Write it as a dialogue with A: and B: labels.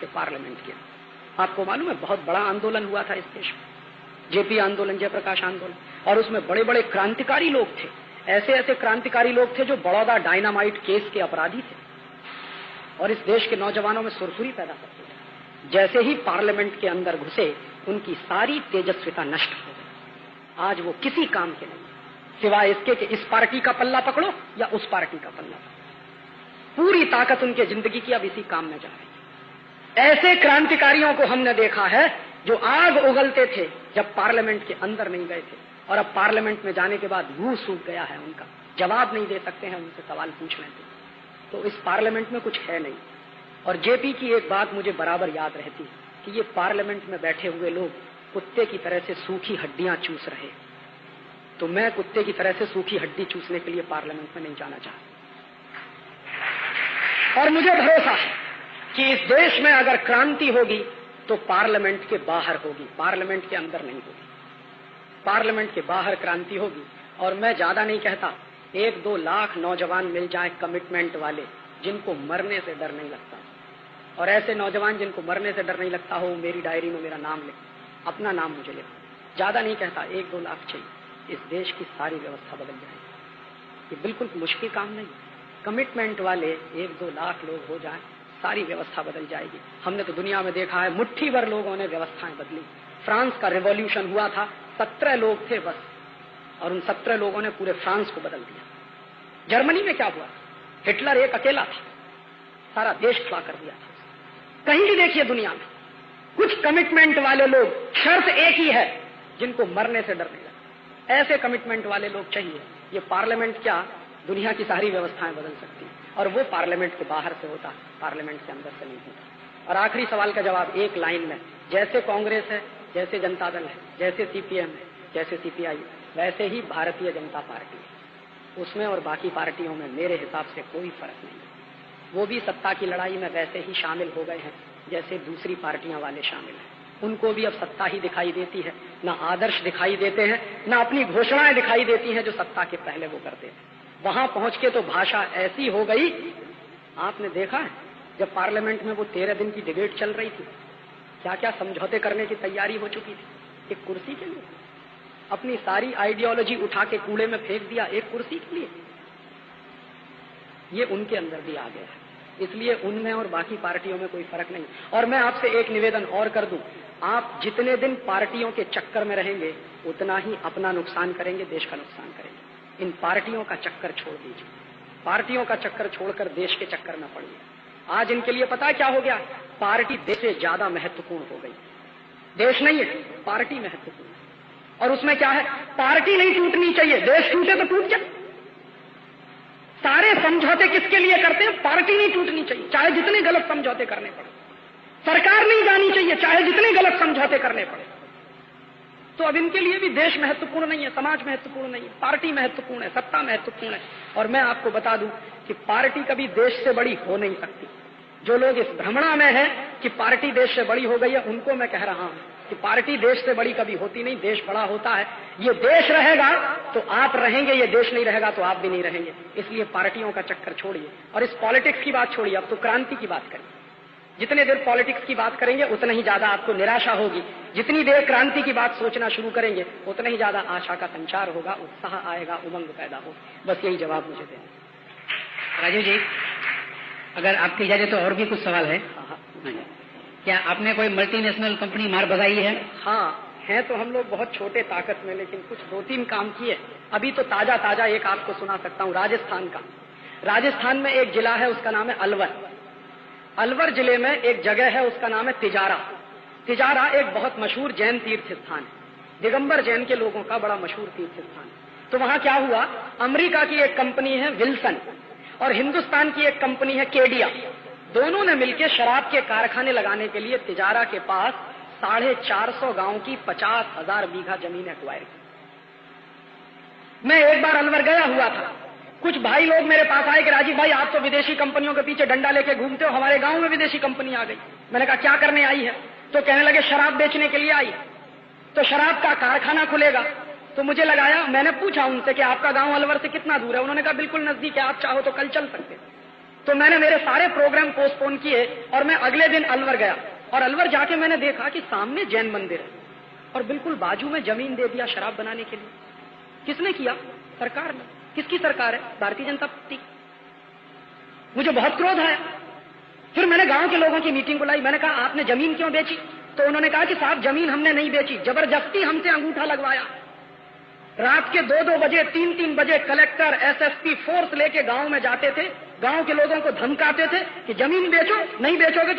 A: के पार्लियामेंट के। आपको मालूम है बहुत बड़ा आंदोलन हुआ था इस देश में, जेपी आंदोलन, जयप्रकाश आंदोलन, और उसमें बड़े बड़े क्रांतिकारी लोग थे। ऐसे ऐसे क्रांतिकारी लोग थे जो बड़ौदा डायनामाइट केस के अपराधी थे और इस देश के नौजवानों में सुरसुरी पैदा करते थे। जैसे ही पार्लियामेंट के अंदर घुसे उनकी सारी तेजस्विता नष्ट हो गई। आज वो किसी काम के नहीं, सिवाय इसके कि इस पार्टी का पल्ला पकड़ो या उस पार्टी का पल्ला पकड़ो। पूरी ताकत उनके जिंदगी की अब इसी काम में जा रही है। ऐसे क्रांतिकारियों को हमने देखा है जो आग उगलते थे जब पार्लियामेंट के अंदर नहीं गए थे, और अब पार्लियामेंट में जाने के बाद मुंह सूख गया है उनका, जवाब नहीं दे सकते हैं, उनसे सवाल पूछ लेते तो इस पार्लियामेंट में कुछ है नहीं। और जेपी की एक बात मुझे बराबर याद रहती कि ये पार्लियामेंट में बैठे हुए लोग कुत्ते की तरह से सूखी हड्डियां चूस रहे, तो मैं कुत्ते की तरह से सूखी हड्डी चूसने के लिए पार्लियामेंट में नहीं जाना चाहता। और मुझे भरोसा है कि इस देश में अगर क्रांति होगी तो पार्लियामेंट के बाहर होगी, पार्लियामेंट के अंदर नहीं होगी। पार्लियामेंट के बाहर क्रांति होगी। और मैं ज्यादा नहीं कहता, 1-2 लाख नौजवान मिल जाए कमिटमेंट वाले, जिनको मरने से डर नहीं लगता, और ऐसे नौजवान जिनको मरने से डर नहीं लगता हो, मेरी डायरी में मेरा नाम लिख, अपना नाम मुझे लिखो। ज्यादा नहीं कहता, 1-2 लाख चाहिए, इस देश की सारी व्यवस्था बदल जाएगी। ये बिल्कुल मुश्किल काम नहीं। कमिटमेंट वाले 1-2 लाख लोग हो जाए, सारी व्यवस्था बदल जाएगी। हमने तो दुनिया में देखा है, मुट्ठी भर लोगों ने व्यवस्थाएं बदली। फ्रांस का रिवॉल्यूशन हुआ था, 17 लोग थे बस, और उन 17 लोगों ने पूरे फ्रांस को बदल दिया। जर्मनी में क्या हुआ, हिटलर एक अकेला था, सारा देश खड़ा कर दिया था। कहीं भी देखिए दुनिया में कुछ कमिटमेंट वाले लोग, शर्त एक ही है, जिनको मरने से डर नहीं लगता। ऐसे कमिटमेंट वाले लोग चाहिए। ये पार्लियामेंट क्या, दुनिया की सारी व्यवस्थाएं बदल सकती है, और वो पार्लियामेंट के बाहर से होता, पार्लियामेंट के अंदर से नहीं होता। और आखिरी सवाल का जवाब एक लाइन में, जैसे कांग्रेस है, जैसे जनता दल है, जैसे सीपीएम है, जैसे सीपीआई, वैसे ही भारतीय जनता पार्टी है। उसमें और बाकी पार्टियों में मेरे हिसाब से कोई फर्क नहीं है। वो भी सत्ता की लड़ाई में वैसे ही शामिल हो गए हैं जैसे दूसरी पार्टियां वाले शामिल हैं। उनको भी अब सत्ता ही दिखाई देती है, ना आदर्श दिखाई देते हैं, ना अपनी घोषणाएं दिखाई देती हैं जो सत्ता के पहले वो करते थे। वहां पहुंच के तो भाषा ऐसी हो गई, आपने देखा है जब पार्लियामेंट में वो 13 दिन की डिबेट चल रही थी, क्या क्या समझौते करने की तैयारी हो चुकी थी एक कुर्सी के लिए। अपनी सारी आइडियोलॉजी उठा के कूड़े में फेंक दिया एक कुर्सी के लिए। ये उनके अंदर भी आ गया है, इसलिए उनमें और बाकी पार्टियों में कोई फर्क नहीं। और मैं आपसे एक निवेदन और कर दूं, आप जितने दिन पार्टियों के चक्कर में रहेंगे उतना ही अपना नुकसान करेंगे, देश का नुकसान करेंगे। इन पार्टियों का चक्कर छोड़ दीजिए, पार्टियों का चक्कर छोड़कर देश के चक्कर में पड़िए। आज इनके लिए पता है क्या हो गया, पार्टी देश से ज्यादा महत्वपूर्ण हो गई। देश नहीं है, पार्टी महत्वपूर्ण है। और उसमें क्या है, पार्टी नहीं टूटनी चाहिए, देश टूटे तो टूट जाए। सारे समझौते किसके लिए करते हैं, पार्टी नहीं टूटनी चाहिए, चाहे जितने गलत समझौते करने पड़े। सरकार नहीं जानी चाहिए, चाहे जितने गलत समझौते करने पड़े। तो अब इनके लिए भी देश महत्वपूर्ण नहीं है, समाज महत्वपूर्ण नहीं है, पार्टी महत्वपूर्ण है, सत्ता महत्वपूर्ण है। और मैं आपको बता दूं कि पार्टी कभी देश से बड़ी हो नहीं सकती। जो लोग इस भ्रमणा में है कि पार्टी देश से बड़ी हो गई है, उनको मैं कह रहा हूं कि पार्टी देश से बड़ी कभी होती नहीं, देश बड़ा होता है। ये देश रहेगा तो आप रहेंगे, ये देश नहीं रहेगा तो आप भी नहीं रहेंगे। इसलिए पार्टियों का चक्कर छोड़िए और इस पॉलिटिक्स की बात छोड़िए, अब तो क्रांति की बात करिए। जितने देर पॉलिटिक्स की बात करेंगे उतना ही ज्यादा आपको निराशा होगी, जितनी देर क्रांति की बात सोचना शुरू करेंगे उतना ही ज्यादा आशा का संचार होगा, उत्साह आएगा, उमंग पैदा हो। बस यही जवाब मुझे देना।
B: राजीव जी, अगर आपकी इजाजत तो और भी कुछ सवाल है। क्या आपने कोई मल्टीनेशनल कंपनी मार बजाई है?
A: हाँ है, तो हम लोग बहुत छोटे ताकत में, लेकिन कुछ 2-3 काम किए। अभी तो ताजा ताजा एक आपको सुना सकता हूँ राजस्थान का। राजस्थान में एक जिला है, उसका नाम है अलवर। अलवर जिले में एक जगह है, उसका नाम है तिजारा। तिजारा एक बहुत मशहूर जैन तीर्थ स्थान है, दिगंबर जैन के लोगों का बड़ा मशहूर तीर्थ स्थान है। तो वहां क्या हुआ, अमेरिका की एक कंपनी है विल्सन और हिंदुस्तान की एक कंपनी है केडिया, दोनों ने मिलकर शराब के कारखाने लगाने के लिए तिजारा के पास 450 गांव की 50,000 बीघा जमीन एक्वायर की। मैं एक बार अलवर गया हुआ था, कुछ भाई लोग मेरे पास आए कि राजीव भाई आप तो विदेशी कंपनियों के पीछे डंडा लेके घूमते हो, हमारे गांव में विदेशी कंपनी आ गई। मैंने कहा क्या करने आई है? तो कहने लगे शराब बेचने के लिए आई, तो शराब का कारखाना खुलेगा। तो मुझे लगाया, मैंने पूछा उनसे कि आपका गांव अलवर से कितना दूर है? उन्होंने कहा बिल्कुल नजदीक है, आप चाहो तो कल चल सकते। तो मैंने मेरे सारे प्रोग्राम पोस्टपोन किए और मैं अगले दिन अलवर गया, और अलवर जाके मैंने देखा कि सामने जैन मंदिर है और बिल्कुल बाजू में जमीन दे दिया शराब बनाने के लिए। किसने किया? सरकार ने। किसकी सरकार है? भारतीय जनता पार्टी। मुझे बहुत क्रोध आया। फिर मैंने गांव के लोगों की मीटिंग बुलाई। मैंने कहा आपने जमीन क्यों बेची? तो उन्होंने कहा कि साहब जमीन हमने नहीं बेची, जबरदस्ती हमसे अंगूठा लगवाया। रात के 2-2 बजे 3-3 बजे कलेक्टर एसएसपी फोर्स लेके गांव में जाते थे, गांव के लोगों को धमकाते थे कि जमीन बेचो, नहीं बेचोगे तो